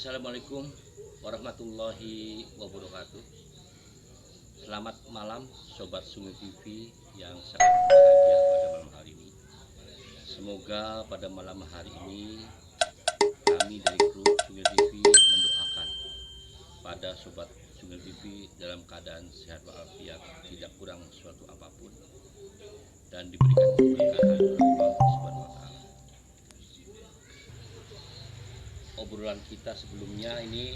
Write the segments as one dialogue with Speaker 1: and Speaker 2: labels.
Speaker 1: Assalamualaikum warahmatullahi wabarakatuh. Selamat malam Sobat Sungai TV yang sangat bahagia pada malam hari ini. Semoga pada malam hari ini kami dari kru Sungai TV mendoakan pada Sobat Sungai TV dalam keadaan sehat walafiat, tidak kurang suatu apapun, dan diberikan keberkahan oleh Allah Subhanahu wa Ta'ala. Obrolan kita sebelumnya ini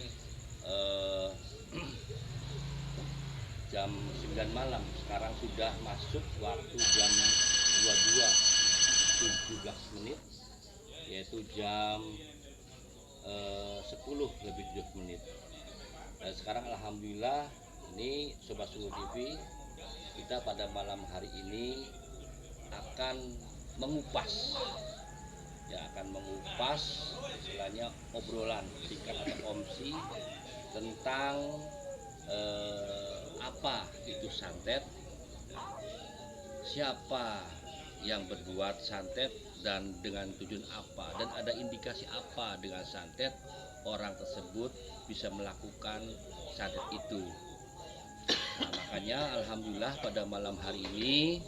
Speaker 1: jam 9 malam, sekarang sudah masuk waktu jam 22.17, yaitu jam 10 lebih 7 menit. Dan sekarang alhamdulillah ini Sobat Sungai TV, kita pada malam hari ini akan mengupas istilahnya obrolan singkat atau omsi tentang apa itu santet, siapa yang berbuat santet dan dengan tujuan apa, dan ada indikasi apa dengan santet orang tersebut bisa melakukan santet itu. Nah, makanya alhamdulillah pada malam hari ini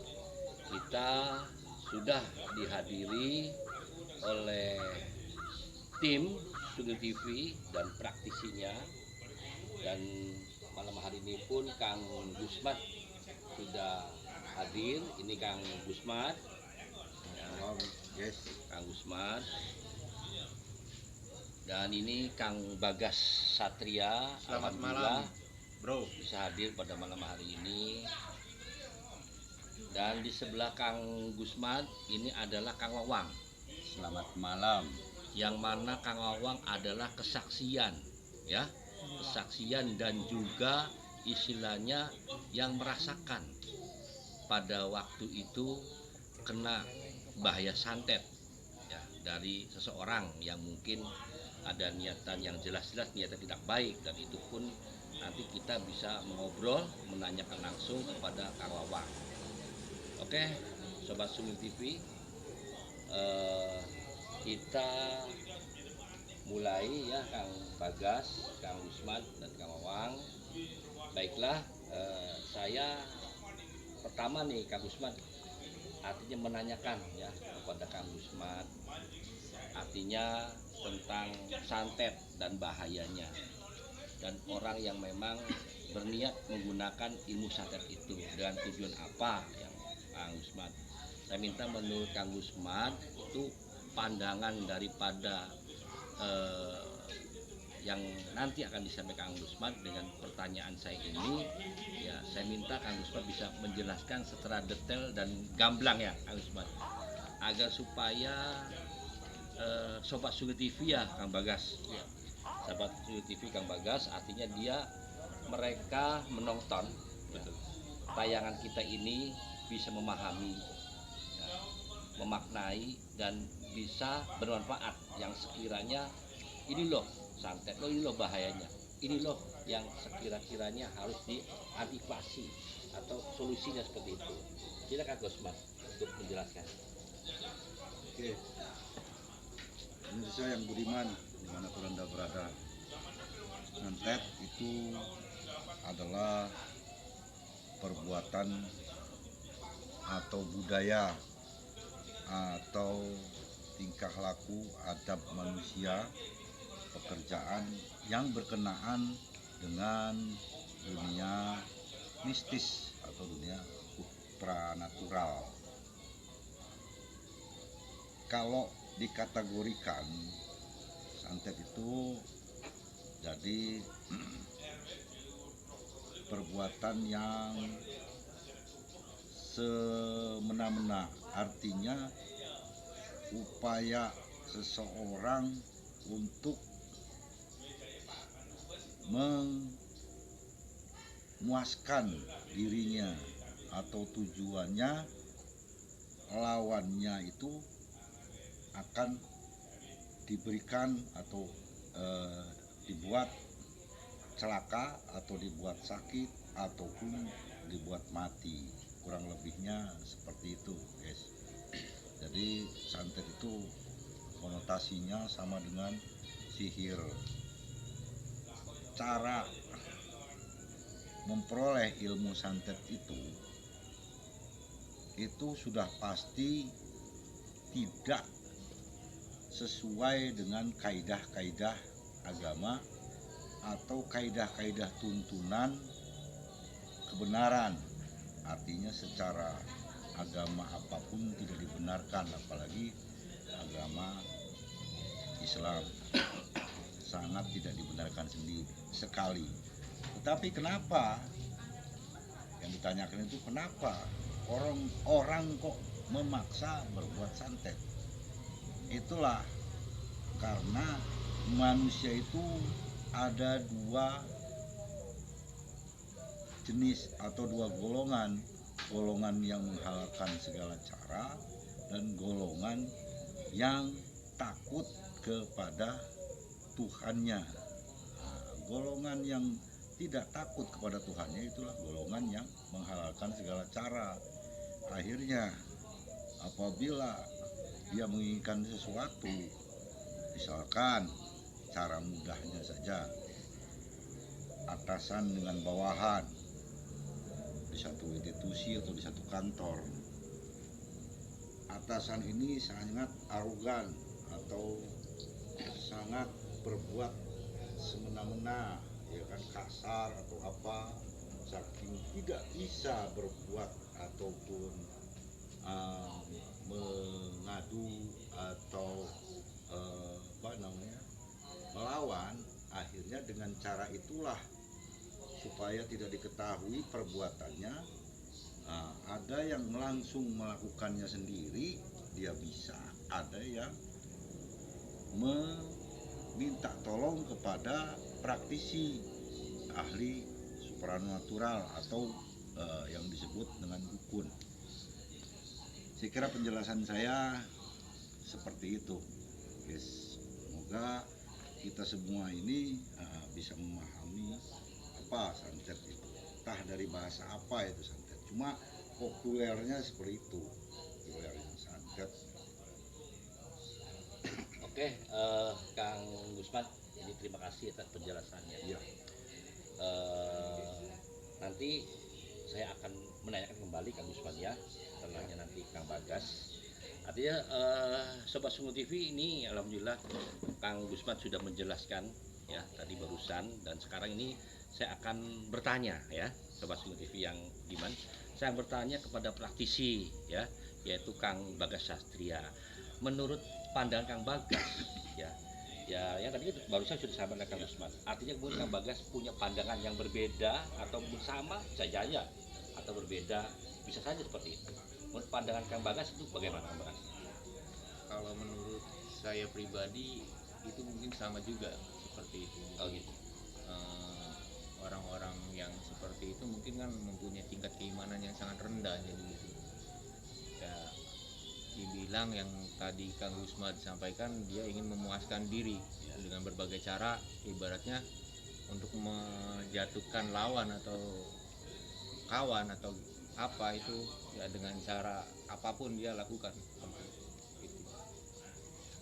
Speaker 1: kita sudah dihadiri oleh tim Sungai TV dan praktisinya, dan malam hari ini pun Kang Gusmat sudah hadir. Ini Kang Gusmat ya, Kang Gusmat, dan ini Kang Bagas Satria.
Speaker 2: Selamat malam, bro,
Speaker 1: bisa hadir pada malam hari ini. Dan di sebelah Kang Gusmat ini adalah Kang Wawang.
Speaker 2: selamat malam.
Speaker 1: Yang mana Kang Wawang adalah kesaksian, ya, kesaksian dan juga istilahnya yang merasakan pada waktu itu kena bahaya santet, ya, dari seseorang yang mungkin ada niatan yang jelas-jelas niatan tidak baik, dan itu pun nanti kita bisa mengobrol, menanyakan langsung kepada Kang Wawang. Oke, Sobat Sungai TV, kita mulai ya, Kang Bagas, Kang Gusman, dan Kang Wawang. Baiklah, saya pertama nih Kang Gusman, artinya menanyakan ya kepada Kang Gusman, artinya tentang santet dan bahayanya, dan orang yang memang berniat menggunakan ilmu santet itu dengan tujuan apa yang Kang Gusman. Saya minta menurut Kang Gusman itu pandangan daripada yang nanti akan disampaikan Kang Gusman dengan pertanyaan saya ini, ya saya minta Kang Gusman bisa menjelaskan secara detail dan gamblang ya Kang Gusman, agar supaya Sobat Sungai TV ya Kang Bagas, ya, Sobat Sungai TV Kang Bagas, artinya mereka menonton tayangan kita ini bisa memahami, ya, memaknai, dan bisa bermanfaat, yang sekiranya ini loh santet loh, ini loh bahayanya, ini loh yang sekira-kiranya harus diantisipasi atau solusinya seperti itu. Silakan Gusman untuk menjelaskan.
Speaker 2: Oke, ini saya yang budiman dimanapun Anda berada. Santet itu adalah perbuatan atau budaya atau tingkah laku adab manusia, pekerjaan yang berkenaan dengan dunia mistis atau dunia supranatural. Kalau dikategorikan, santet itu jadi perbuatan yang semena-mena, artinya upaya seseorang untuk memuaskan dirinya atau tujuannya lawannya itu akan diberikan atau dibuat celaka atau dibuat sakit ataupun dibuat mati, kurang lebihnya seperti itu, guys. Jadi santet itu konotasinya sama dengan sihir cara memperoleh ilmu santet itu sudah pasti tidak sesuai dengan kaidah-kaidah agama atau kaidah-kaidah tuntunan kebenaran. Artinya secara agama apapun tidak dibenarkan, apalagi agama Islam sangat tidak dibenarkan sekali. Tetapi kenapa yang ditanyakan itu, kenapa orang kok memaksa berbuat santet? Itulah karena manusia itu ada dua jenis atau dua golongan yang menghalalkan segala cara dan golongan yang takut kepada Tuhannya. Nah, golongan yang tidak takut kepada Tuhannya itulah golongan yang menghalalkan segala cara. Akhirnya apabila dia menginginkan sesuatu, misalkan cara mudahnya saja, atasan dengan bawahan di satu institusi atau di satu kantor, atasan ini sangat arogan atau sangat berbuat semena-mena, ya kan, kasar atau apa, saking tidak bisa berbuat ataupun mengadu atau melawan. Akhirnya dengan cara itulah, supaya tidak diketahui perbuatannya, ada yang langsung melakukannya sendiri, dia bisa. Ada yang meminta tolong kepada praktisi, ahli supranatural atau yang disebut dengan dukun. Saya kira penjelasan saya seperti itu, guys. Semoga kita semua ini bisa memahami apa santet itu, entah dari bahasa apa itu santet. Cuma populernya seperti itu, populernya santet.
Speaker 1: Oke, Kang Gusman, ini terima kasih atas penjelasannya.
Speaker 2: Iya.
Speaker 1: Nanti saya akan menanyakan kembali Kang Gusman ya, setelahnya nanti Kang Bagas. Artinya Sobat Sungguh TV ini alhamdulillah Kang Gusman sudah menjelaskan ya tadi barusan, dan sekarang ini saya akan bertanya ya Sobat Sungguh TV yang gimana? Saya bertanya kepada praktisi ya, yaitu Kang Bagas Sastria. Menurut pandangan Kang Bagas ya tadi barusan sudah disampaikan Kang Gusman. Artinya kemudian Kang Bagas punya pandangan yang berbeda atau bersama saja atau berbeda, bisa saja seperti itu. Menurut pandangan Kang Bagas itu bagaimana Kang Bagas?
Speaker 3: Kalau menurut saya pribadi itu mungkin sama juga seperti itu.
Speaker 1: Oh gitu.
Speaker 3: Orang-orang yang seperti itu mungkin kan mempunyai tingkat keimanan yang sangat rendah, jadi gitu. Ya, dibilang yang tadi Kang Gusman sampaikan, dia ingin memuaskan diri dengan berbagai cara, ibaratnya untuk menjatuhkan lawan atau kawan atau apa itu, ya dengan cara apapun dia lakukan itu.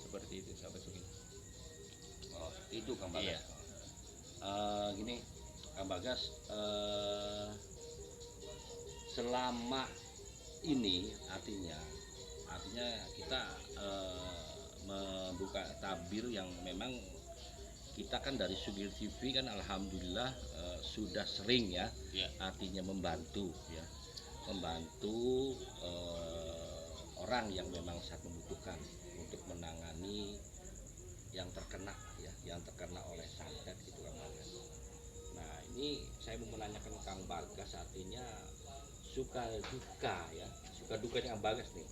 Speaker 3: Seperti itu sahabat Sugi.
Speaker 1: Oh, itu Kang Bagas.
Speaker 3: Iya.
Speaker 1: Gini Kang Bagas, selama ini artinya kita membuka tabir yang memang kita kan dari Sugil TV kan alhamdulillah sudah sering ya, artinya membantu orang yang memang sangat membutuhkan untuk menangani yang terkena oleh santet gitu Kang Bagas. Nah ini saya mau menanyakan Kang Bagas, artinya suka dukanya Kang Bagas nih,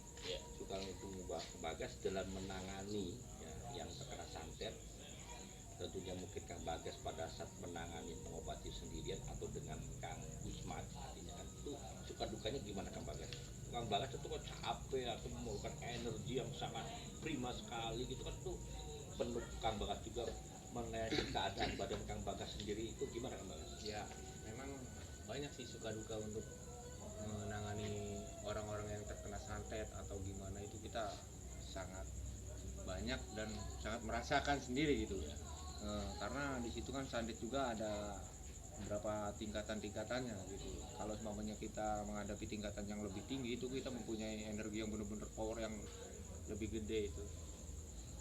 Speaker 1: suka duka Kang Bagas dalam menangani ya, yang terkena santet. Tentunya mungkin Kang Bagas pada saat menangani mengobati sendirian atau dengan Kang Gusman, artinya kan itu suka dukanya gimana Kang Bagas? Kang Bagas itu kan capek atau memerlukan energi yang sangat prima sekali gitu kan, tuh penuh Kang Bagas juga mengenai keadaan badan Kang Bagas sendiri itu gimana Kang Bagas?
Speaker 3: Ya memang banyak sih suka duka untuk menangani orang-orang yang terkena santet atau gimana, itu kita sangat banyak dan sangat merasakan sendiri gitu ya. Karena di situ kan santet juga ada beberapa tingkatan-tingkatannya gitu. Kalau semuanya kita menghadapi tingkatan yang lebih tinggi itu kita mempunyai energi yang benar-benar power yang lebih gede itu,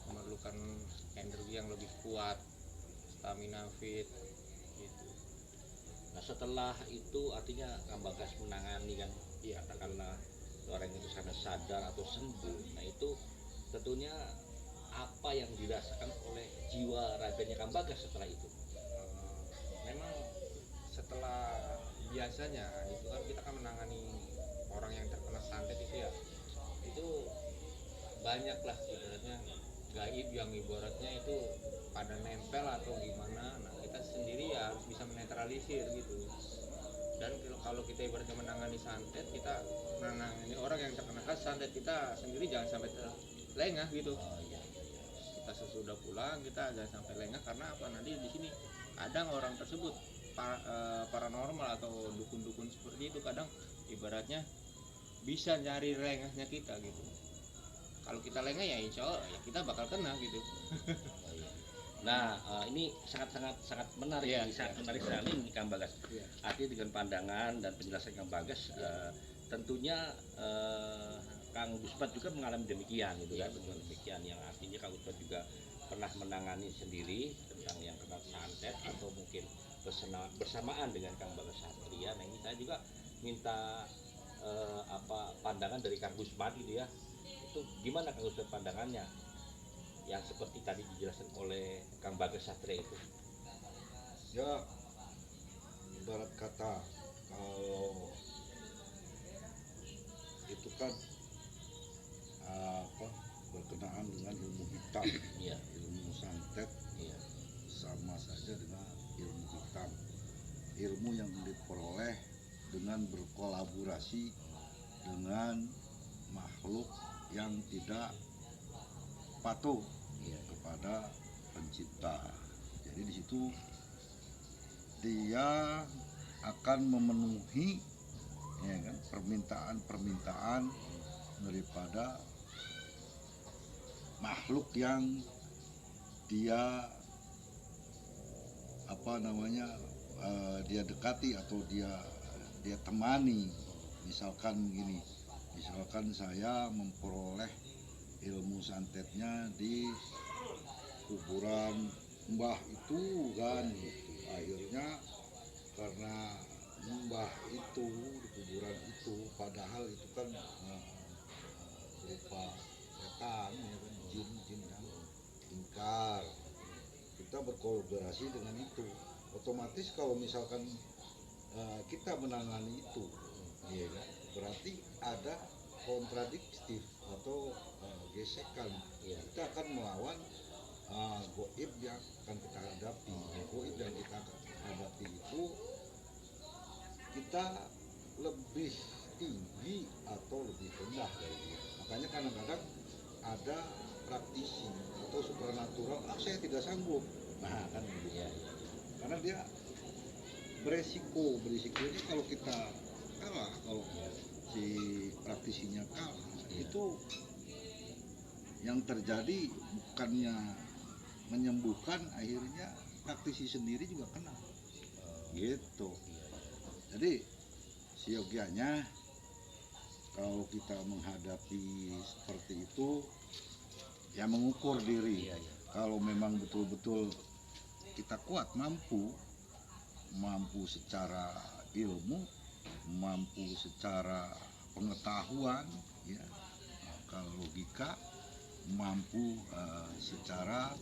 Speaker 3: memerlukan energi yang lebih kuat, stamina fit gitu.
Speaker 1: Nah setelah itu artinya Kang Bagas menangani kan, ya katakanlah orang itu sampai sadar atau sembuh. Nah itu tentunya apa yang dirasakan oleh jiwa raganya Kang Bagas setelah itu?
Speaker 3: Memang setelah biasanya itu kan kita kan menangani orang yang terkena santet itu ya, itu banyak lah ibaratnya gaib yang ibaratnya itu pada nempel atau gimana. Nah kita sendiri ya harus bisa menetralisir gitu. Dan kalau kita ibaratnya menangani santet, kita menangani orang yang terkena santet, kita sendiri jangan sampai lengah gitu.
Speaker 1: Oh iya.
Speaker 3: Kita sesudah pulang kita jangan sampai lengah, karena apa, nanti di sini kadang orang tersebut paranormal atau dukun-dukun seperti itu kadang ibaratnya bisa nyari lengahnya kita gitu. Kalau kita lengah ya insya Allah ya kita bakal kena gitu.
Speaker 1: Oh, iya. Nah ini sangat menarik,
Speaker 3: Iya,
Speaker 1: sangat
Speaker 3: iya.
Speaker 1: menarik sekali ini Kang Bagas.
Speaker 3: Iya.
Speaker 1: Artinya dengan pandangan dan penjelasan Kang Bagas, tentunya Kang Gusmat juga mengalami demikian gitu kan, dengan demikian yang artinya Kang Gusmat juga pernah menangani sendiri tentang yang kena santet atau mungkin bersamaan dengan Kang Bagas Satria. Nah ini saya juga minta pandangan dari Kang Gusmat gitu ya, itu gimana Kang Gusmat pandangannya yang seperti tadi dijelaskan oleh Kang Bagas Satria itu?
Speaker 2: Ya, ibarat kata kalau itu kan apa berkenaan dengan ilmu hitam,
Speaker 1: Iya,
Speaker 2: ilmu santet
Speaker 1: iya,
Speaker 2: sama saja dengan ilmu hitam, ilmu yang diperoleh dengan berkolaborasi dengan makhluk yang tidak patuh
Speaker 1: iya,
Speaker 2: kepada pencipta. Jadi di situ dia akan memenuhi, ya kan, permintaan-permintaan daripada makhluk yang dia dia dekati atau dia temani. Misalkan gini, misalkan saya memperoleh ilmu santetnya di kuburan Mbah itu kan gitu. Akhirnya karena Mbah itu di kuburan itu, padahal itu kan berupa setan, ya kan, jin yang ingkar. Kita berkolaborasi dengan itu. Otomatis kalau misalkan kita menangani itu, ya kan, berarti ada kontradiktif atau gesekan.
Speaker 1: iya.
Speaker 2: Kita akan melawan goib yang akan kita hadapi. Goib yang kita hadapi itu kita lebih tinggi atau lebih rendah dari dia. Makanya kadang-kadang ada praktisi atau supranatural, saya tidak sanggup. Nah kan gitu.
Speaker 1: Iya,
Speaker 2: Karena dia berisikonya kalau kita kalah, kalau si praktisinya kalah, itu yang terjadi bukannya menyembuhkan, akhirnya praktisi sendiri juga kena gitu. Jadi siogianya kalau kita menghadapi seperti itu ya mengukur diri.
Speaker 1: Iya, iya.
Speaker 2: Kalau memang betul-betul kita kuat, mampu secara ilmu, mampu secara pengetahuan, ya, kalau logika, mampu secara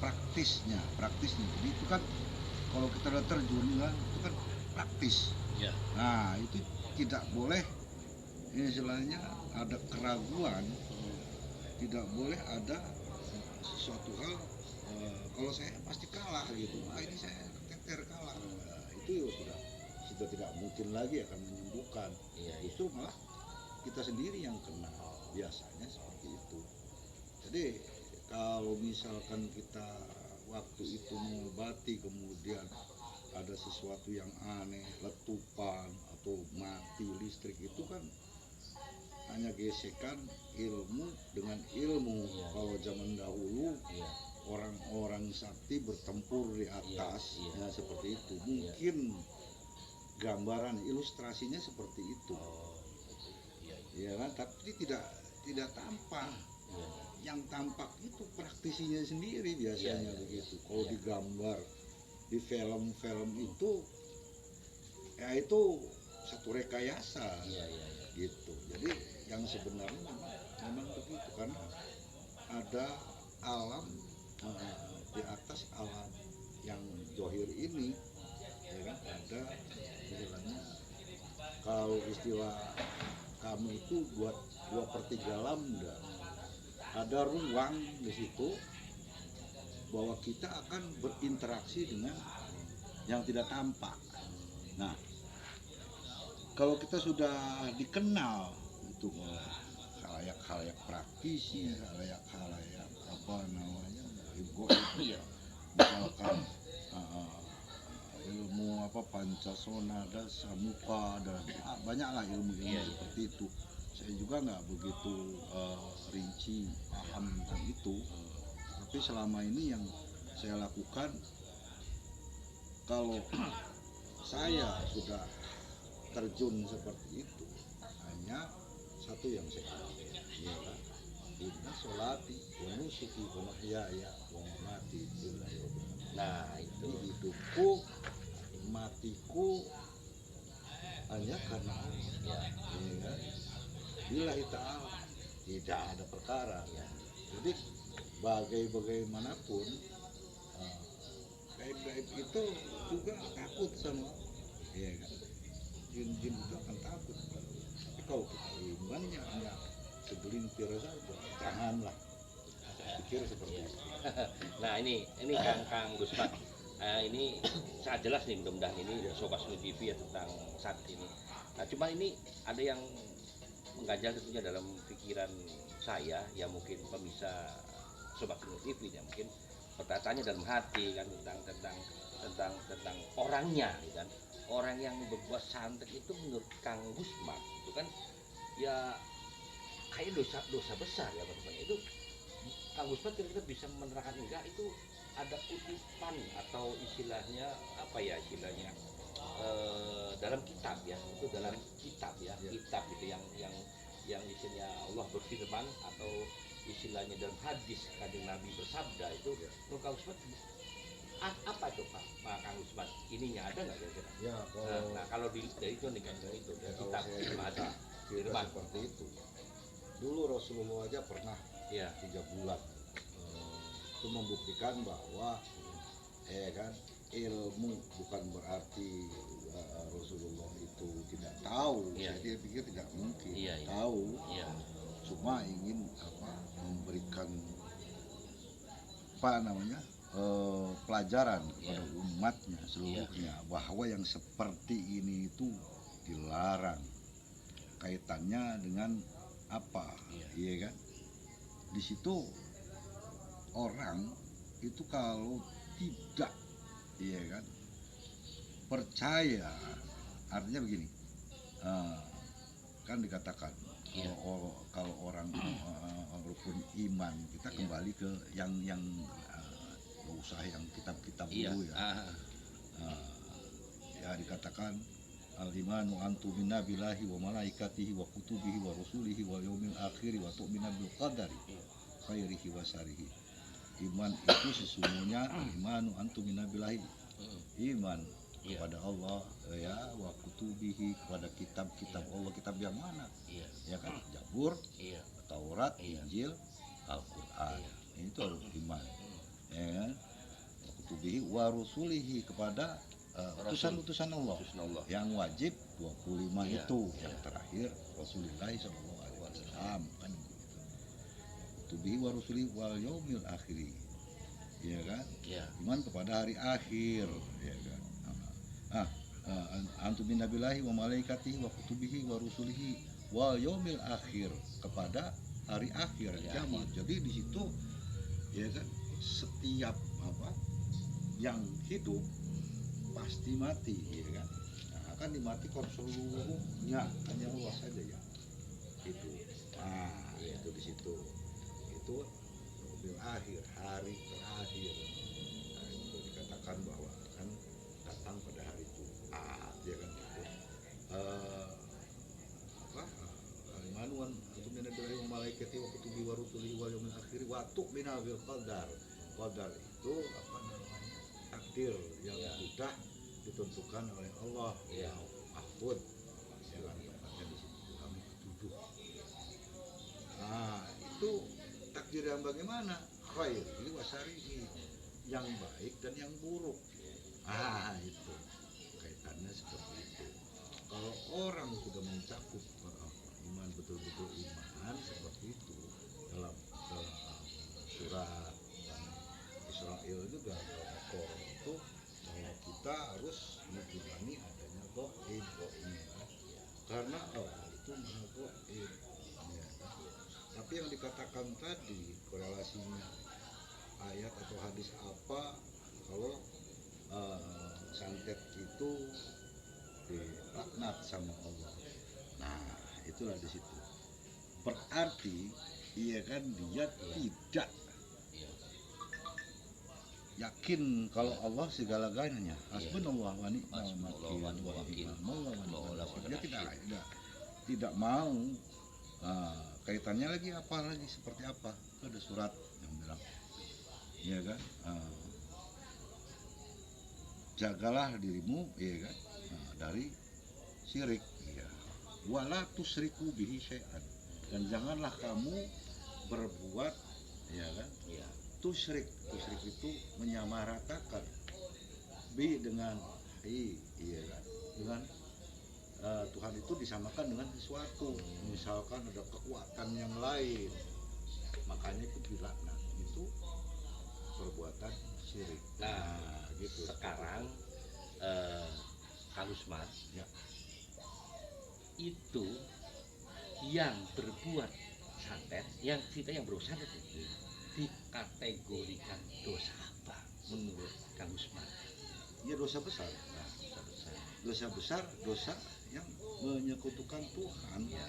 Speaker 2: praktisnya. Jadi itu kan kalau kita udah terjun kan, itu kan praktis.
Speaker 1: Iya.
Speaker 2: Nah itu tidak boleh, istilahnya ada keraguan, tidak boleh ada sesuatu hal kalau saya pasti kalah gitu, ini saya teter kalah. Nah, itu sudah tidak mungkin lagi akan menyembuhkan.
Speaker 1: Iya, iya.
Speaker 2: Justru malah kita sendiri yang kena, biasanya seperti itu. Jadi kalau misalkan kita waktu itu mengobati kemudian ada sesuatu yang aneh, letupan atau mati listrik, itu kan hanya gesekan ilmu dengan ilmu.
Speaker 1: Iya.
Speaker 2: Kalau zaman dahulu
Speaker 1: Iya.
Speaker 2: orang-orang sakti bertempur di atas,
Speaker 1: Iya.
Speaker 2: ya seperti itu.
Speaker 1: Iya.
Speaker 2: Mungkin gambaran ilustrasinya seperti itu,
Speaker 1: Oh, iya, iya.
Speaker 2: ya kan? Tapi tidak tampak.
Speaker 1: Iya.
Speaker 2: Yang tampak itu praktisinya sendiri biasanya
Speaker 1: Iya, iya,
Speaker 2: begitu. Kalau
Speaker 1: iya.
Speaker 2: digambar di film-film itu, ya itu satu rekayasa,
Speaker 1: Iya, iya, iya.
Speaker 2: gitu. Jadi yang sebenarnya memang begitu, karena ada alam di atas alam yang zohir ini, ya kan? Ada istilahnya, kalau istilah kami itu buat 2/3 lambda, ada ruang di situ bahwa kita akan berinteraksi dengan yang tidak tampak. Nah, kalau kita sudah dikenal itu khalayak-khalayak praktisi, khalayak-khalayak apa namanya,
Speaker 1: Iya.
Speaker 2: misalkan ilmu apa Pancasona, Dasamuka, dan banyaklah ilmu-ilmu
Speaker 1: Iya, iya.
Speaker 2: seperti itu. Saya juga nggak begitu rinci paham tentang itu, tapi selama ini yang saya lakukan, kalau saya sudah terjun seperti itu, hanya satu yang saya lakukan, ialah inna sholati wa nusuki wa mahyaya wa mamati lillahi rabbil alamin.
Speaker 1: Nah, itu.
Speaker 2: Jadi hidupku, matiku hanya karena Allah.
Speaker 1: Ya.
Speaker 2: Ya kan? Lillahi ta'ala, tidak ada perkara.
Speaker 1: Ya.
Speaker 2: Jadi bagaimanapun gaib-gaib itu juga takut sama Allah. Iya kan? Jin-jin itu akan takut. Tapi kalau kita imannya hanya segelintir saja, janganlah pikir seperti itu.
Speaker 1: Nah, ini Kang Gusman. Ini sangat jelas nih, mudah-mudahan ini Sobat Sunu TV ya tentang saat ini. Nah, cuma ini ada yang mengganjal tentunya dalam pikiran saya, ya mungkin pemirsa Sobat Sunu TV ya mungkin bertanya dalam hati kan tentang orangnya, gitu kan. Orang yang berbuat santet itu menurut Kang Gusman itu kan ya kayak dosa besar ya teman-teman. Itu Kang Gusman kira-kira bisa menerangkan enggak itu ada kutipan atau istilahnya apa ya istilahnya dalam kitab ya, itu dalam kitab ya,
Speaker 2: Ya.
Speaker 1: kitab gitu yang istilahnya Allah berfirman atau istilahnya dalam hadis Kanjeng Nabi bersabda itu, menurut Kang Gusman apa itu Pak Kang Gusman, ininya ada nggak kira-kira?
Speaker 2: Ya,
Speaker 1: Nah, kalau dari itu nih kan dari itu dari
Speaker 2: kalau
Speaker 1: kitab
Speaker 2: saya
Speaker 1: hadis
Speaker 2: cerita
Speaker 1: firman.
Speaker 2: seperti itu, dulu Rasulullah aja pernah
Speaker 1: Ya.
Speaker 2: 3 bulan itu membuktikan bahwa kan ilmu bukan berarti Rasulullah itu tidak tahu.
Speaker 1: Iya.
Speaker 2: Saya pikir tidak mungkin
Speaker 1: Iya, iya.
Speaker 2: tahu,
Speaker 1: Iya.
Speaker 2: cuma ingin memberikan apa namanya pelajaran kepada
Speaker 1: Iya.
Speaker 2: umatnya seluruhnya, bahwa yang seperti ini itu dilarang. Kaitannya dengan apa?
Speaker 1: Iya.
Speaker 2: Iya kan? Di situ orang itu kalau tidak, iya kan, percaya, artinya begini, kan dikatakan
Speaker 1: Iya.
Speaker 2: kalau orang rukun iman, kita
Speaker 1: Iya.
Speaker 2: kembali ke yang nggak usah yang kitab-kitab
Speaker 1: Iya.
Speaker 2: dulu ya. Ya dikatakan al-imanu antumina billahi wa malaikatihi wa kutubihi wa rusulihi wal yaumil akhir wa tu'mina bil qadari khairihi wa syarihi. Iman itu sesungguhnya imanu antumina billahi, iman
Speaker 1: Iya.
Speaker 2: kepada Allah, ya, wa kutubihi, kepada kitab-kitab
Speaker 1: Iya.
Speaker 2: Allah. Kitab yang mana?
Speaker 1: Iya.
Speaker 2: Ya kan, Zabur,
Speaker 1: Iya.
Speaker 2: Taurat,
Speaker 1: Iya.
Speaker 2: Injil, Al-Quran.
Speaker 1: Iya.
Speaker 2: Itu harus iman, ya kan? Wa kutubihi wa rusulihi, kepada utusan-utusan Allah
Speaker 1: Rasulullah.
Speaker 2: yang wajib 25
Speaker 1: Iya.
Speaker 2: itu,
Speaker 1: Iya.
Speaker 2: yang terakhir Rasulullah sallallahu alaihi wasallam kan begitu. Kutubihi wa rusulihi wal yaumil akhir, ya kan?
Speaker 1: Iya.
Speaker 2: Iman kepada hari akhir, ya kan? Antum min nabillahi wa malaikatihi wa kutubihi wa rusulihi wal yaumil akhir, kepada hari akhir,
Speaker 1: Hari
Speaker 2: kiamat. Jadi di situ, ya kan, setiap apa yang hidup pasti mati, ya kan? Nah, akan dimatikan seluruhnya, hanya Allah saja ya itu. Nah, itu di situ. Itu mobil akhir, hari terakhir. Nah, itu dikatakan bahwa akan datang pada hari Jumat, ya kan gitu. Apa? Manuan atau minadari malaikati wa kutubi wa rusuli wal yaumil akhir wa tu'mina bil qadar. Qadar itu apa namanya? Takdir yang sudah ditentukan oleh Allah, ya mahfud, ya kan, tempatnya di situ kami ketujuh. Nah, itu takdir yang bagaimana? Khairi wa syarri, yang baik dan yang buruk. Itu kaitannya seperti itu. Kalau orang sudah mencakup iman, betul-betul iman seperti itu, dalam surat dan Israel juga Al-Qur'an itu, bahwa kita harus mengimani adanya gaib, karena Allah itu maha gaib, ya. Tapi yang dikatakan tadi korelasinya ayat atau hadis apa kalau santet itu dilaknat sama Allah. Nah, itulah di situ. Berarti iya kan, dia tidak yakin kalau Allah segala-galanya. Hasbunallah wa ni'mal wakil. Dia tidak mau kaitannya lagi apa lagi seperti apa. Itu ada surat yang bilang, iya kan, jagalah dirimu, iya kan, dari syirik, ya. Wala tusriku bihi syai'an, dan janganlah kamu berbuat, ya kan, tusyrik itu menyamaratakan, bi dengan iya kan, dengan Tuhan itu disamakan dengan sesuatu. Misalkan ada kekuatan yang lain, makanya itu dilaknat, itu perbuatan syirik.
Speaker 1: Nah,
Speaker 2: gitu.
Speaker 1: Sekarang Kang Usman,
Speaker 2: Ya.
Speaker 1: Itu yang berbuat santet, yang kita yang bersantet itu dikategorikan dosa apa menurut Kang Usman?
Speaker 2: Ya, dosa besar.
Speaker 1: Nah, dosa besar.
Speaker 2: Dosa besar, dosa yang menyekutukan Tuhan, ya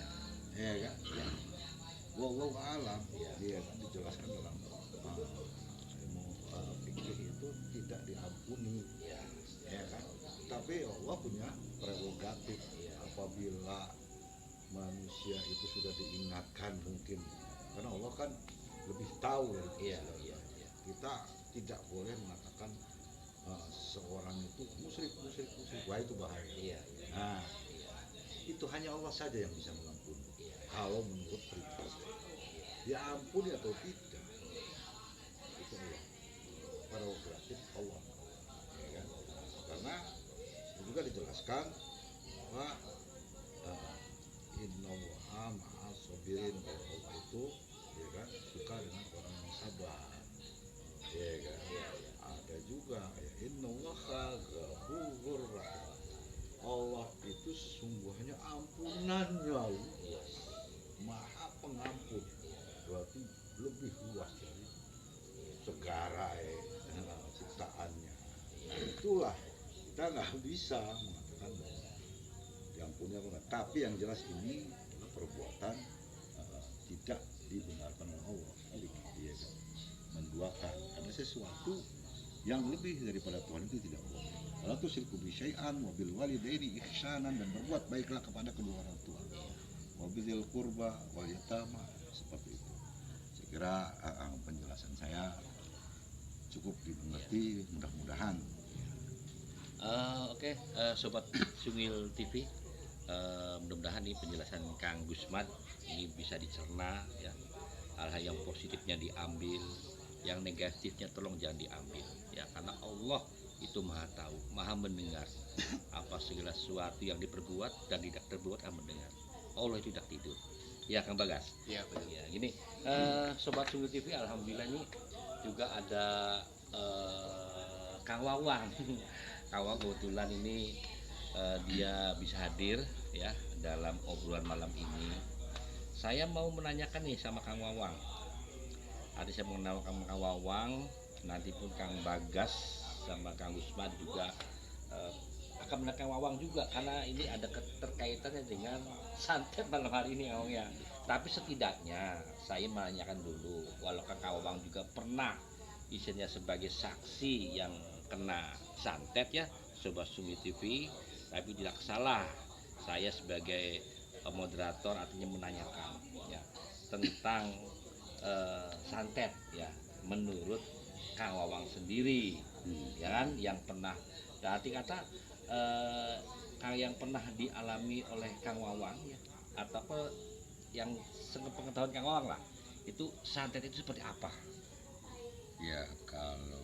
Speaker 2: kan?
Speaker 1: Ya.
Speaker 2: Wallahu a'lam,
Speaker 1: Ya.
Speaker 2: dia kan dijelaskan dalam ilmu fikih itu tidak diampuni, ya kan? Tapi Allah punya prerogatif. Apabila manusia itu sudah diingatkan, mungkin karena Allah kan lebih tahu dari kita. Kita tidak boleh mengatakan seorang itu musyrik, wah itu bahaya. Nah, itu hanya Allah saja yang bisa mengampuni. Kalau menurut perintah dia ampuni atau tidak, itu Allah, prerogatif Allah, ya kan? Karena itu juga dijelaskan bahwa innallaha ma'as sabirin, bahwa Allah itu, ya kan, suka dengan orang yang sabar, ya kan. Ada juga ya innallaha ghafurur rahim, Allah itu sesungguhnya ampunannya maha pengampun, berarti lebih luas dari segara ciptaannya. Nah, itulah kita nggak bisa mengatakan bahwa diampuni apa enggak. Tapi yang jelas ini adalah perbuatan tidak dibenarkan oleh Allah. Dia menduakan, ada sesuatu yang lebih daripada Tuhan itu tidak boleh. Wala tusyriku bi syai'an wa bil walidaini ihsanan, dan berbuat baiklah kepada kedua orang tua. Wa bizil qurba wal yatama, seperti itu. Saya kira penjelasan saya cukup dimengerti, mudah-mudahan.
Speaker 1: Oke, Sobat Sungil TV, mudah-mudahan ini penjelasan Kang Gusman ini bisa dicerna, ya. Hal-hal yang positifnya diambil, yang negatifnya tolong jangan diambil, ya, karena Allah itu maha tahu, maha mendengar apa segala sesuatu yang diperbuat dan tidak terbuat akan mendengar. Allah itu tidak tidur, ya Kang Bagas.
Speaker 3: Iya, betul.
Speaker 1: Ya, gini, Sobat Sungil TV, alhamdulillah ini juga ada Kang Wawang. Kang Wawang kebetulan ini dia bisa hadir, ya, dalam obrolan malam ini. Saya mau menanyakan nih sama Kang Wawang. Tadi saya mengenal Kang Wawang, nanti pun Kang Bagas sama Kang Gusman juga akan mengenal Kang Wawang juga, karena ini ada keterkaitannya dengan santet malam hari ini Kang Wawang ya. Tapi setidaknya saya menanyakan dulu, walau Kang Wawang juga pernah isinya sebagai saksi yang kena santet ya, Sobat Sumi TV, tapi tidak salah saya sebagai moderator artinya menanyakan ya tentang santet ya menurut Kang Wawang sendiri ya kan yang pernah berarti kata yang pernah dialami oleh Kang Wawang ya atau apa yang sepengetahuan Kang Wawang lah itu santet itu seperti apa?
Speaker 4: Ya kalau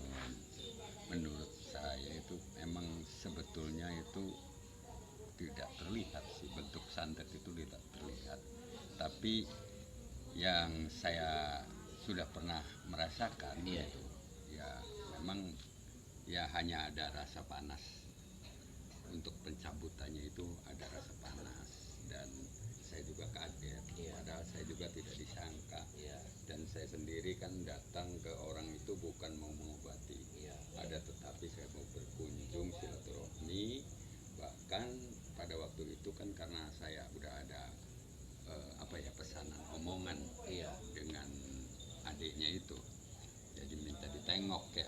Speaker 4: menurut saya itu memang sebetulnya itu tidak terlihat sih, bentuk santet itu tidak terlihat, tapi yang saya sudah pernah merasakan
Speaker 1: Iya.
Speaker 4: itu ya memang ya hanya ada rasa panas. Untuk pencabutannya itu ada rasa panas dan saya juga kaget,
Speaker 1: Iya.
Speaker 4: padahal saya juga tidak disangka.
Speaker 1: Iya.
Speaker 4: Dan saya sendiri kan datang ke orang itu bukan mau mengobati,
Speaker 1: Iya.
Speaker 4: ada tetapi saya mau berkunjung silaturahmi. Bahkan pada waktu itu kan karena saya udah ada pesanan omongan
Speaker 1: Iya.
Speaker 4: dengan adiknya itu, jadi minta ditengok ya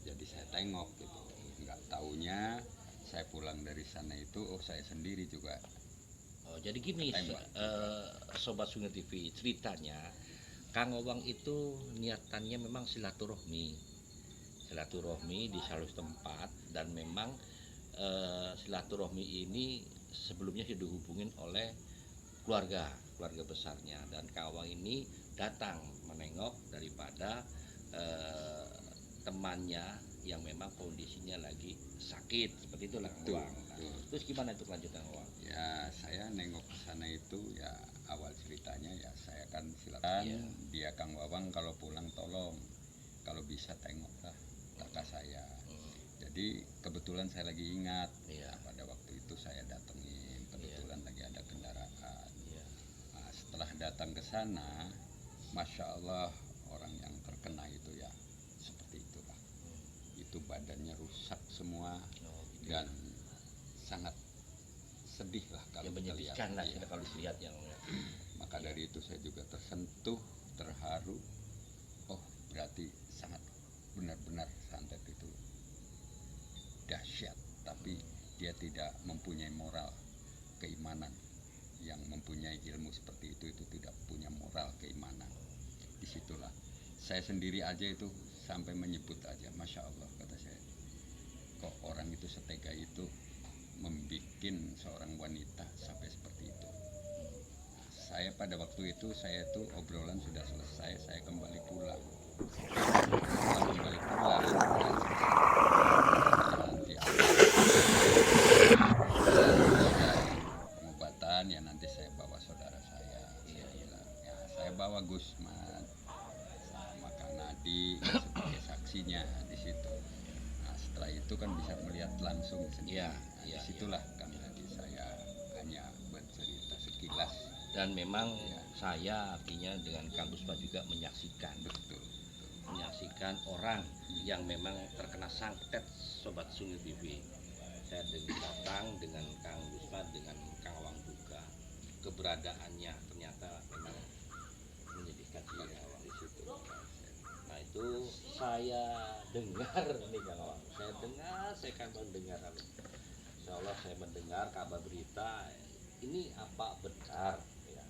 Speaker 4: jadi saya tengok gitu. Nggak taunya saya pulang dari sana itu saya sendiri juga.
Speaker 1: Oh, jadi gini,
Speaker 4: Tembak.
Speaker 1: Sobat Sungai TV, ceritanya Kang Wawang itu niatannya memang silaturahmi di salah satu tempat dan memang silaturahmi ini sebelumnya sudah dihubungin oleh keluarga besarnya dan Kang Wawang ini datang menengok daripada temannya yang memang kondisinya lagi sakit seperti itulah Kang
Speaker 4: Betul,
Speaker 1: Wawang. Nah,
Speaker 4: betul.
Speaker 1: terus gimana itu kelanjutan Kang Wawang?
Speaker 4: Ya saya nengok ke sana itu ya awal ceritanya ya saya kan silakan
Speaker 1: Iya.
Speaker 4: dia Kang Wawang kalau pulang tolong kalau bisa tengoklah kakak saya. Jadi kebetulan saya lagi ingat
Speaker 1: Iya.
Speaker 4: pada waktu itu saya datengin kebetulan lagi ada kendaraan.
Speaker 1: Iya.
Speaker 4: Nah, setelah datang ke sana, masya Allah orang yang terkena itu ya seperti itulah. Itu badannya rusak semua
Speaker 1: Oh, gitu.
Speaker 4: dan sangat sedih lah kalau
Speaker 1: Yang
Speaker 4: kita
Speaker 1: menyedihkan lah
Speaker 4: lihat.
Speaker 1: kita kalau dilihat yang
Speaker 4: Maka dari itu saya juga tersentuh, terharu. Oh berarti sangat benar-benar santet itu dahsyat, tapi dia tidak mempunyai moral keimanan. Yang mempunyai ilmu seperti itu tidak punya moral keimanan. Disitulah saya sendiri aja itu sampai menyebut aja, masya Allah kata saya, kok orang itu setega itu membikin seorang wanita sampai seperti itu. Saya pada waktu itu saya tuh obrolan sudah selesai, saya kembali pulang. Setelah kembali pulang, nanti pengobatan ya nanti saya bawa saudara saya. Saya bilang, ya saya bawa Gusman sama Kang Nadi sebagai saksinya di situ. Nah setelah itu kan bisa melihat langsung sendiri.
Speaker 1: Iya,
Speaker 4: Nah,
Speaker 1: iya,
Speaker 4: disitulah Kang Nadi saya hanya bercerita sekilas.
Speaker 1: dan memang
Speaker 4: Iya.
Speaker 1: saya artinya dengan Kang Gusman juga menyaksikan
Speaker 4: Betul.
Speaker 1: orang yang memang terkena santet Sobat Sungai TV. Saya datang dengan Kang Gusman dengan Kang Wawang juga keberadaannya ternyata memang menyedihkan sekali Kang Wawang di situ. Nah itu saya dengar nih Kang Wawang, saya kan mendengar Insya Allah saya mendengar kabar berita ini apa benar ya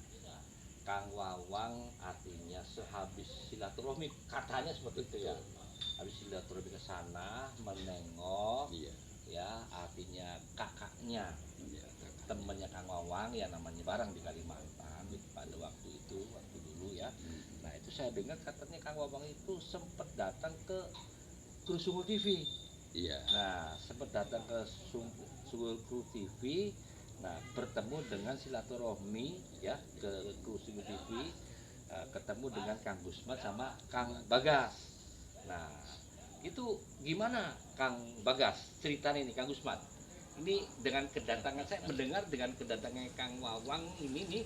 Speaker 1: Kang Wawang artinya sehabis silaturahmi katanya seperti itu ya habis silaturahmi ke sana menengok
Speaker 4: Iya.
Speaker 1: ya artinya kakaknya
Speaker 4: Iya.
Speaker 1: temannya Kang Wawang ya namanya Barang di Kalimantan pada waktu dulu ya. Nah itu saya dengar katanya Kang Wawang itu sempat datang ke Sungguh TV.
Speaker 4: Iya.
Speaker 1: Nah sempat datang ke Sungguh TV. Nah bertemu dengan silaturahmi ya ke Sungguh TV, ketemu dengan Kang Gusman sama Kang Bagas. Nah itu gimana Kang Bagas ceritanya ini Kang Gusman? Ini dengan kedatangan saya mendengar dengan kedatangan Kang Wawang ini nih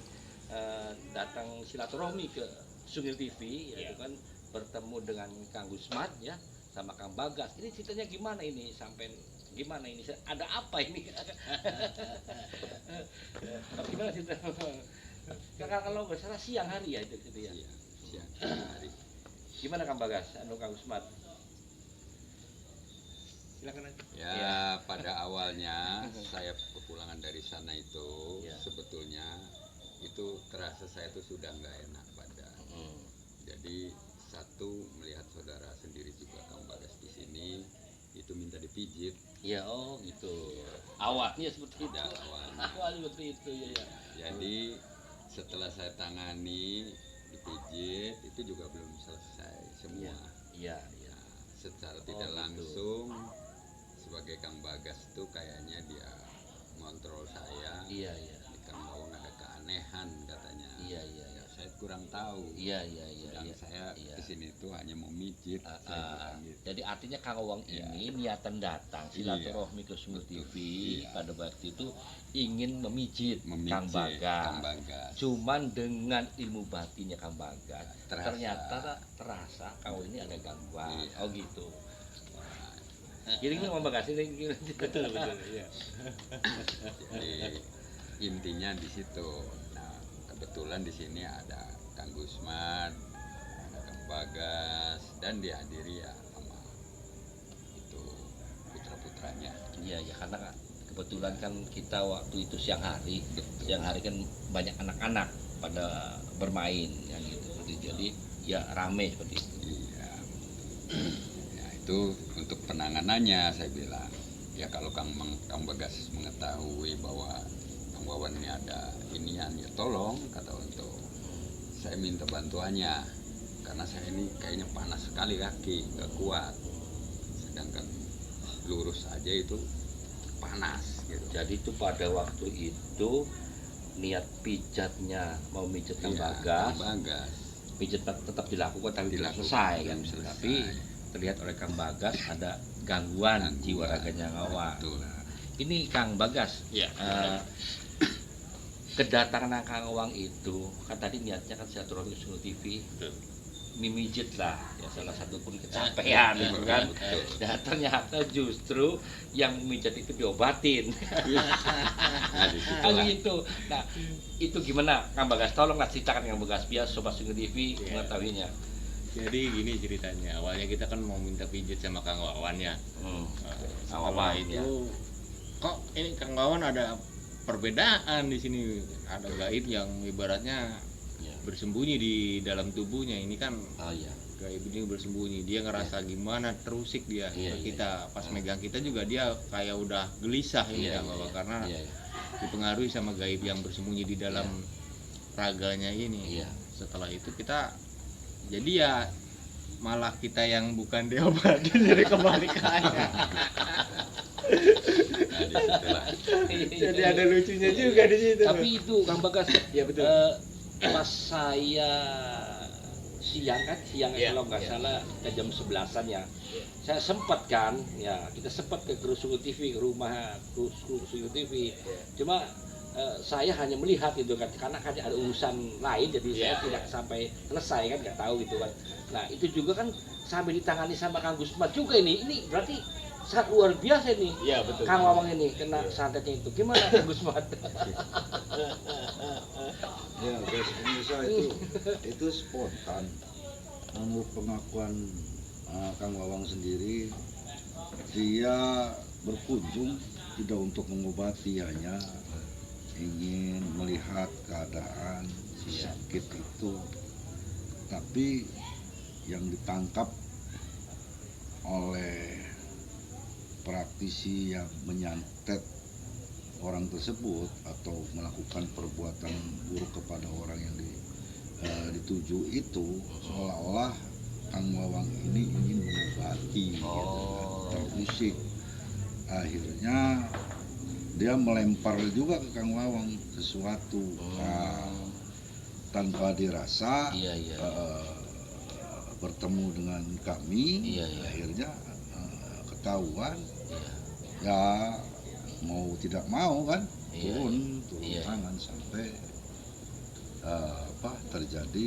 Speaker 1: datang silaturahmi ke Sungguh TV yaitu kan bertemu dengan Kang Gusman ya sama Kang Bagas. Ini ceritanya gimana ini sampai gimana ini? Ada apa ini? Gimana cerita? Kalau nggak salah siang hari ya itu ya.
Speaker 4: Iya, siang hari.
Speaker 1: Gimana Kang Bagas? Kang Usman? Silakan aja.
Speaker 4: Ya, pada awalnya saya kepulangan dari sana itu
Speaker 1: Ya.
Speaker 4: sebetulnya itu terasa saya tuh sudah nggak enak badan. Jadi satu melihat saudara sendiri juga Kang Bagas di sini itu minta dipijit.
Speaker 1: Ya, oh gitu. Awalnya seperti itu.
Speaker 4: Ada awalnya.
Speaker 1: Awalnya seperti itu ya.
Speaker 4: Jadi setelah saya tangani dipijit itu juga belum selesai semua.
Speaker 1: Iya.
Speaker 4: Ya, secara
Speaker 1: Oh,
Speaker 4: tidak
Speaker 1: gitu.
Speaker 4: langsung sebagai Kang Bagas tuh kayaknya dia ngontrol saya.
Speaker 1: Iya.
Speaker 4: Di Kang Wawang ada keanehan katanya.
Speaker 1: Iya.
Speaker 4: Ya, saya kurang tahu.
Speaker 1: Iya.
Speaker 4: Sedang saya
Speaker 1: Iya.
Speaker 4: kesini tuh hanya mau mijit. Saya bilang gitu.
Speaker 1: Jadi artinya Kang Wawang
Speaker 4: Iya.
Speaker 1: ini niatan datang silaturahmi ke Sumur
Speaker 4: Betul.
Speaker 1: TV
Speaker 4: Iya.
Speaker 1: pada waktu itu ingin memijit
Speaker 4: Memijit
Speaker 1: Kang Bagas.
Speaker 4: Kang Bagas.
Speaker 1: Cuman dengan ilmu batinnya Kang Bagas,
Speaker 4: Terasa.
Speaker 1: ternyata terasa kau ini ada gangguan.
Speaker 4: Iya.
Speaker 1: Oh gitu. Gini Kang Bagas ini betul. Iya.
Speaker 4: Jadi intinya di situ. Nah, kebetulan di sini ada Kang Gusman, ada Kang Bagas, dan dihadiri ya sama itu putra-putranya.
Speaker 1: Iya karena kebetulan kan kita waktu itu siang hari
Speaker 4: Betul.
Speaker 1: kan banyak anak-anak pada bermain kan gitu. Jadi ya rame seperti itu.
Speaker 4: Iya. Ya itu untuk penanganannya saya bilang. Ya kalau Kang Bagas mengetahui bahwa Kang Wawan ini ada inian ya tolong kata untuk saya minta bantuannya karena saya ini kayaknya panas sekali kaki nggak kuat sedangkan lurus aja itu panas gitu.
Speaker 1: Jadi itu pada waktu itu niat pijatnya mau mijat Kang
Speaker 4: Iya,
Speaker 1: Bagas,
Speaker 4: Kang Bagas.
Speaker 1: pijat tetap dilakukan tapi tidak
Speaker 4: Dilakukan,
Speaker 1: selesai kan.
Speaker 4: belum selesai.
Speaker 1: Tapi terlihat oleh Kang Bagas ada gangguan jiwa raganya ngawang.
Speaker 4: Betul.
Speaker 1: Ini Kang Bagas,
Speaker 3: Ya.
Speaker 1: kedatangan Kang Wawang itu kan tadi niatnya kan silaturahmi ke Sumur TV, mimijit lah ya salah satu pun kecapean gitu kan.
Speaker 4: Betul.
Speaker 1: Dan ternyata justru yang memijat itu diobatin.
Speaker 4: Nah,
Speaker 1: Oh
Speaker 4: disitulah.
Speaker 1: gitu. Nah, itu gimana Kang Bagas? Tolonglah ceritakan Kang Bagas biar Sobat Sumur TV
Speaker 3: Iya.
Speaker 1: mengetahuinya.
Speaker 3: Jadi gini ceritanya, awalnya kita kan mau minta pijit sama Kang Wawan ya. Setelah
Speaker 1: Wawan,
Speaker 3: itu
Speaker 1: ya.
Speaker 3: kok ini Kang Wawan ada perbedaan di sini, ada gaib yang ibaratnya
Speaker 1: Ya.
Speaker 3: bersembunyi di dalam tubuhnya. Ini kan
Speaker 1: Oh iya.
Speaker 3: gaib ini bersembunyi, dia ngerasa gimana terusik dia
Speaker 1: Iya,
Speaker 3: ke
Speaker 1: iya,
Speaker 3: kita pas megang kita juga dia kayak udah gelisah ini
Speaker 1: Iya,
Speaker 3: Kang Wawan karena
Speaker 1: Iya.
Speaker 3: dipengaruhi sama gaib yang bersembunyi di dalam raganya ini.
Speaker 1: Iya.
Speaker 3: Setelah itu kita jadi ya malah kita yang bukan diobatin jadi kebalikannya.
Speaker 4: Nah, disitulah.
Speaker 3: Jadi ada lucunya juga di situ.
Speaker 1: Tapi itu Kang Bagas,
Speaker 3: ya betul.
Speaker 1: pas saya siang
Speaker 3: Iya,
Speaker 1: kalau nggak
Speaker 3: iya.
Speaker 1: salah ke jam 11-an ya. Saya sempat kan, ya kita sempat ke Sumur TV, ke rumah Sumur TV. Cuma saya hanya melihat itu kan, karena kan ada urusan lain, jadi saya
Speaker 3: Iya,
Speaker 1: tidak
Speaker 3: iya.
Speaker 1: sampai selesai kan, nggak tahu gitu kan. Nah itu juga kan sampai ditangani sama Kang Gusman juga ini berarti sangat luar biasa nih.
Speaker 3: Iya betul.
Speaker 1: Kang Wawang ini kena santetnya itu gimana Kang Gusman?
Speaker 2: Ya, guys, pemirsa itu spontan. Menurut pengakuan Kang Wawang sendiri, dia berkunjung tidak untuk mengobati, hanya ingin melihat keadaan si sakit itu. Tapi yang ditangkap oleh praktisi yang menyantet orang tersebut atau melakukan perbuatan buruk kepada orang yang dituju itu, seolah-olah Kang Wawang ini ingin mengobati, terusik. Akhirnya dia melempar juga ke Kang Wawang sesuatu. Nah, tanpa dirasa
Speaker 1: Iya.
Speaker 2: bertemu dengan kami,
Speaker 1: Iya.
Speaker 2: akhirnya ketahuan,
Speaker 1: Iya.
Speaker 2: ya mau tidak mau kan
Speaker 1: Iya,
Speaker 2: turun
Speaker 1: iya.
Speaker 2: tangan sampai terjadi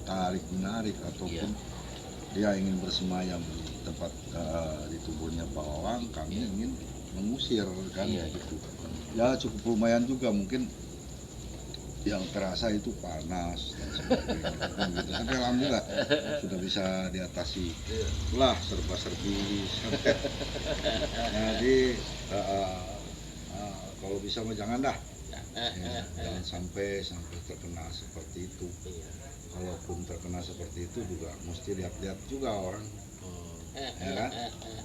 Speaker 2: tarik menarik ataupun dia ingin bersemayam di tempat di tubuhnya Pak Wawang, kami ingin mengusir kan gitu. Ya cukup lumayan juga, mungkin yang terasa itu panas dan sebagainya kan gitu. Tapi alhamdulillah sudah bisa diatasi. Lah serba-serbi sampai. Jadi kalau bisa mah jangan dah. Ya, jangan sampai terkena seperti itu. Kalaupun terkena seperti itu juga mesti lihat-lihat juga orang. Ya kan?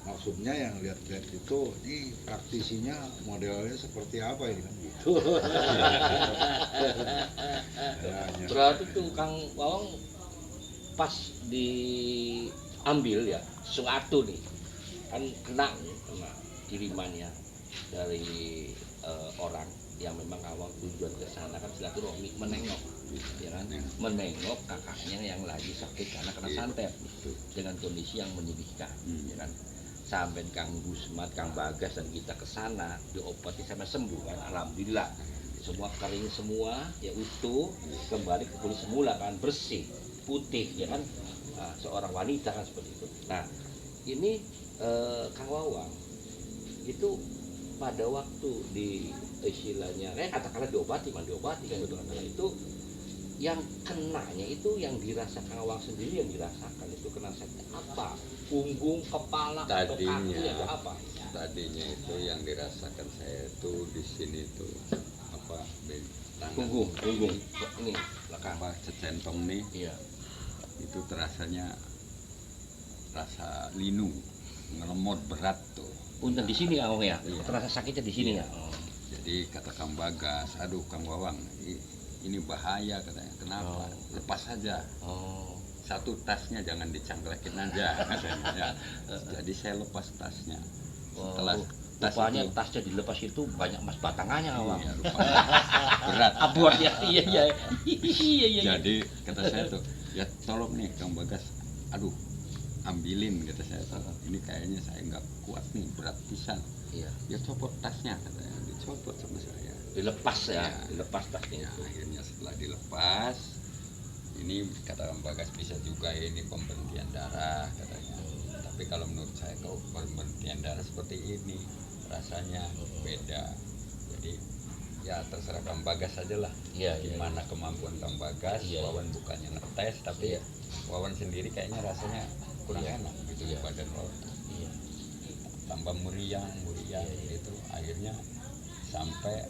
Speaker 2: Maksudnya yang lihat-lihat itu ini praktisinya modelnya seperti apa ini kan gitu. Ya,
Speaker 1: Berarti tuh Kang Wawang pas diambil ya suatu nih kan kena kirimannya dari orang yang memang awal tujuan ke sana kan silaturahmi, menengok ya kan, menengok kakaknya yang lagi sakit karena kena santet dengan kondisi yang menyedihkan ya kan. Sampai Kang Gusmat, Kang Bagas dan kita ke sana diobati sampai sembuh kan, alhamdulillah. Semua kering semua ya, utuh, kembali ke kulit semula kan, bersih, putih ya kan. Nah, seorang wanita kan seperti itu. Nah, ini Kang Wawang itu pada waktu di istilahnya katakanlah diobati kan gitu kan, itu yang kenanya itu yang dirasakan Kang Wawang sendiri, yang dirasakan itu kena sakit apa, punggung, kepala, atau kaki atau apa?
Speaker 4: Tadinya itu yang dirasakan saya itu di sini tuh apa,
Speaker 1: Punggung ini belakang
Speaker 4: apa, cecentong nih,
Speaker 1: iya.
Speaker 4: itu terasanya rasa linu, ngelemot berat tuh.
Speaker 1: Punten di sini Kang Wawang ya,
Speaker 4: Iya.
Speaker 1: terasa sakitnya di sini ya.
Speaker 4: Jadi kata Kang Bagas, aduh Kang Wawang, ini bahaya katanya. Kenapa? Lepas saja.
Speaker 1: Oh.
Speaker 4: Satu tasnya jangan dicangklekin aja katanya. Ya. Jadi saya lepas tasnya. Setelah tas
Speaker 1: Rupanya
Speaker 4: itu,
Speaker 1: tasnya dilepas itu banyak emas batangannya Kang Wawang.
Speaker 4: iya, rupanya berat.
Speaker 1: Abot ya, iya.
Speaker 4: Jadi kata saya tuh, ya tolong nih Kang Bagas, aduh ambilin kata saya tuh. Ini kayaknya saya nggak kuat nih, berat pisan.
Speaker 1: Iya.
Speaker 4: Ya copot tasnya katanya, dicopot sama saya.
Speaker 1: Dilepas ya,
Speaker 4: Ya.
Speaker 1: dilepas tasnya.
Speaker 4: Ya, akhirnya setelah dilepas, ini kata Kang Bagas bisa juga ini pemberhentian darah katanya. Tapi kalau menurut saya kalau pemberhentian darah seperti ini rasanya beda. Jadi ya terserah Kang Bagas aja lah.
Speaker 1: Iya,
Speaker 4: Gimana kemampuan Kang Bagas,
Speaker 1: Iya.
Speaker 4: Wawan bukannya ngetes, tapi
Speaker 1: Iya.
Speaker 4: Wawan sendiri kayaknya rasanya kurang enak gitu di badan Wawan.
Speaker 1: Iya.
Speaker 4: Tambah meriang gitu, akhirnya sampai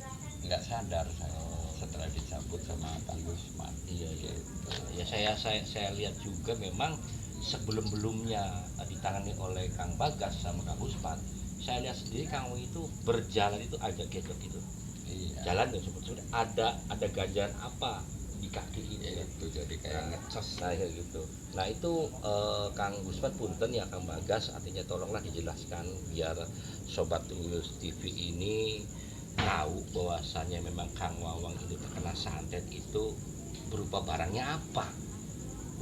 Speaker 4: nggak sadar saya setelah dicabut sama Kang Gusman.
Speaker 1: Iya.
Speaker 4: Gitu.
Speaker 1: Ya saya lihat juga memang sebelum-belumnya ditangani oleh Kang Bagas sama Kang Gusman, saya lihat sendiri Kang Wawang itu berjalan itu agak gedok gitu.
Speaker 4: Iya.
Speaker 1: Jalan dan seperti ada ganjaran apa di kaki ini
Speaker 4: Ya,
Speaker 1: kan.
Speaker 4: itu jadi kayak ngecas.
Speaker 1: Nah kayak gitu. Nah itu Kang Gusman punten ya Kang Bagas, artinya tolonglah dijelaskan biar sobat Tunggulus TV ini tahu bahwasannya memang Kang Wawang itu terkena santet itu berupa barangnya apa.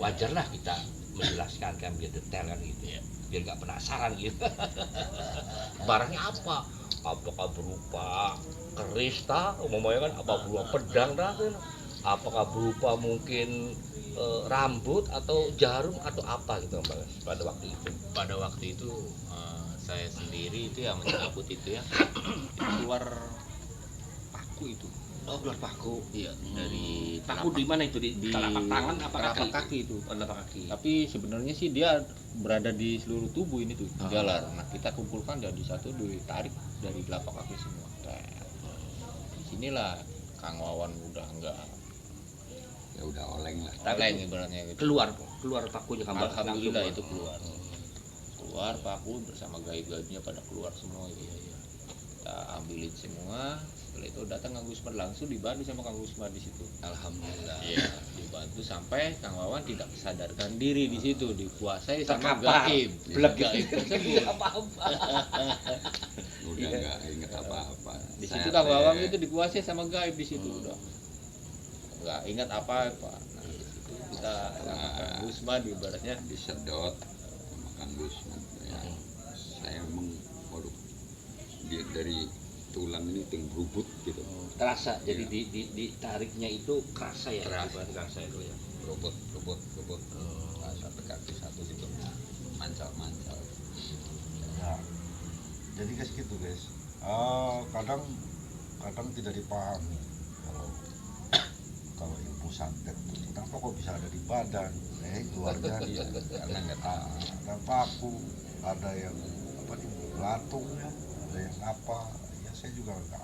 Speaker 1: Wajarlah kita menjelaskan kan biar detail kan gitu ya, biar nggak penasaran gitu. Barangnya apa? Apakah berupa keris ta, umumnya kan, apa berupa pedang dah kan? Apakah berupa mungkin rambut atau jarum atau apa gitu Bang Bagas pada waktu itu?
Speaker 3: Pada waktu itu saya sendiri itu yang mencabut itu ya, itu keluar paku itu.
Speaker 1: Oh, keluar paku.
Speaker 3: Iya, dari
Speaker 1: Paku di mana itu, di telapak tangan apa
Speaker 3: telapak
Speaker 1: kaki?
Speaker 3: kaki itu.
Speaker 1: Oh, telapak kaki.
Speaker 3: Tapi sebenarnya sih dia berada di seluruh tubuh ini tuh,
Speaker 1: Ah.
Speaker 3: jalar. Nah, kita kumpulkan jadi satu, ditarik dari telapak kaki semua. Disinilah Kang Wawan udah enggak
Speaker 4: Ya udah oleng lah.
Speaker 3: oleng ibaratnya gitu.
Speaker 1: keluar pakunya Kang Bagas.
Speaker 3: Alhamdulillah
Speaker 1: Langsung
Speaker 3: itu keluar paku bersama gaib-gaibnya pada keluar semua itu. Kita ambilin semua. Setelah itu datang Kang Gusman, langsung dibantu sama Kang Gusman di situ.
Speaker 1: Alhamdulillah.
Speaker 3: Iya, dibantu sampai Kang Wawan tidak sadarkan diri di situ, dikuasai sama
Speaker 1: Terkapar.
Speaker 3: gaib.
Speaker 1: Belum
Speaker 3: Gaib tersebut.
Speaker 1: apa-apa.
Speaker 4: Udah nggak inget apa-apa.
Speaker 3: Di
Speaker 4: Saya
Speaker 3: situ Kang Wawan
Speaker 4: teh
Speaker 3: itu dikuasai sama gaib di situ udah. Nggak ingat apa-apa. Nah, di situ kita sama Kang Gusman ibaratnya
Speaker 4: disedot sama Kang Gusman. Ya, saya emang waduh, dia dari tulang ini ting berubut gitu.
Speaker 1: Terasa, jadi
Speaker 4: Iya.
Speaker 1: ditariknya itu kerasa ya.
Speaker 4: Kerasa.
Speaker 1: Kerasa itu ya.
Speaker 4: Robot. Nah, sampai kaki satu gitu.
Speaker 2: gitu guys. Kadang tidak dipahami kalau ilmu santet itu kenapa kok bisa ada di badan, itu aja.
Speaker 4: Karena nggak tahu.
Speaker 2: Ada paku, ada yang apa nih, latungnya, ada yang apa. Ya saya juga nggak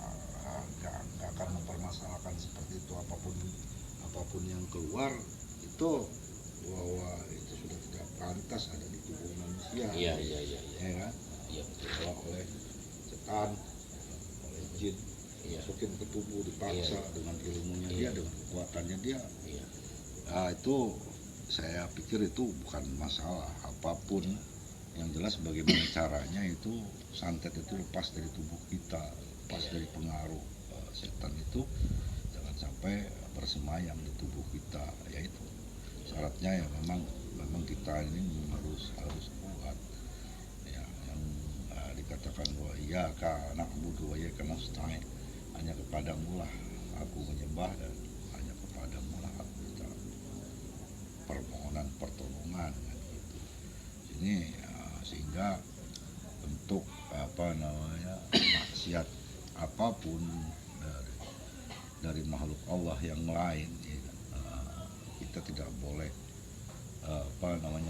Speaker 2: akan mempermasalahkan seperti itu, apapun yang keluar itu bahwa itu sudah tidak pantas ada di tubuh manusia.
Speaker 1: Iya.
Speaker 2: Ya kan?
Speaker 1: Iya.
Speaker 2: Dibawa oleh setan, oleh jin, masukin ke tubuh dipaksa dengan ilmunya dia, dengan kekuatannya dia.
Speaker 1: Iya.
Speaker 2: Nah, itu saya pikir itu bukan masalah apapun. Yang jelas bagaimana caranya itu santet itu lepas dari tubuh kita, lepas dari pengaruh setan itu, jangan sampai bersemayam di tubuh kita. Yaitu syaratnya ya memang kita ini harus kuat. Ya, yang dikatakan bahwa iya anak budu ya karena nasta'in, hanya kepadamu lah aku menyembah dan hanya kepadamu lah aku minta permohonan pertolongan kan gitu. Ini sehingga untuk maksiat apapun dari makhluk Allah yang lain ya, kita tidak boleh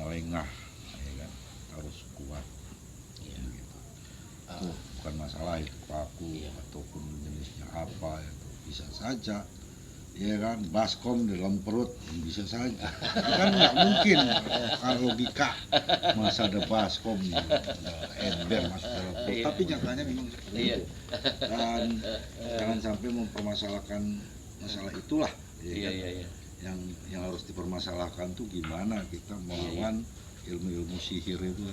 Speaker 2: lengah ya kan, harus kuat gitu. Itu bukan masalah itu paku ataupun jenisnya apa itu bisa saja ya kan, baskom di dalam perut bisa saja. Itu kan nggak mungkin kalau logika masa ada baskom nih, ember masuk dalam perut, tapi nyatanya memang seperti itu. Dan jangan sampai mempermasalahkan masalah itulah ya kan? Yang harus dipermasalahkan tuh gimana kita melawan ilmu-ilmu sihir itu,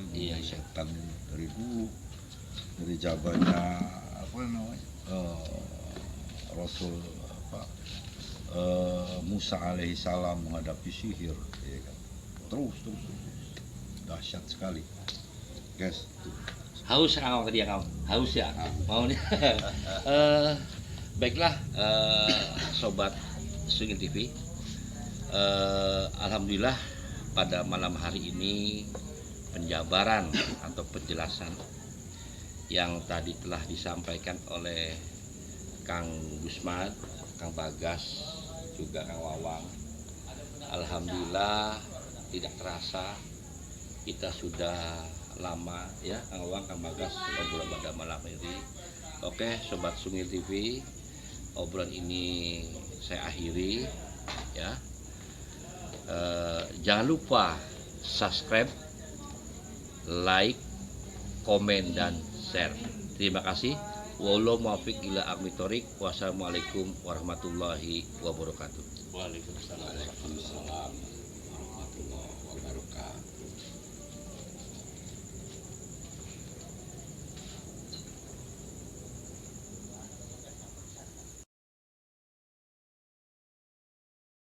Speaker 2: setan dari dulu, dari zamannya Rasul Musa alaihissalam menghadapi sihir ya kan? terus dahsyat sekali guys.
Speaker 1: Haus kang tadi ya, haus ya mau nih. Baiklah sobat Swingin TV, alhamdulillah pada malam hari ini penjabaran atau penjelasan yang tadi telah disampaikan oleh Kang Gusmad, Kang Bagas, juga Kang Wawang, alhamdulillah tidak terasa kita sudah lama ya Kang Wawang, Kang Bagas ngobrol pada malam ini. Oke sobat Swingin TV, obrolan ini saya akhiri ya. Jangan lupa subscribe, like, komen dan share. Terima kasih. Wallahu muwaffiq ila aqwamit thoriq. Wassalamualaikum warahmatullahi wabarakatuh.
Speaker 3: Waalaikumsalam.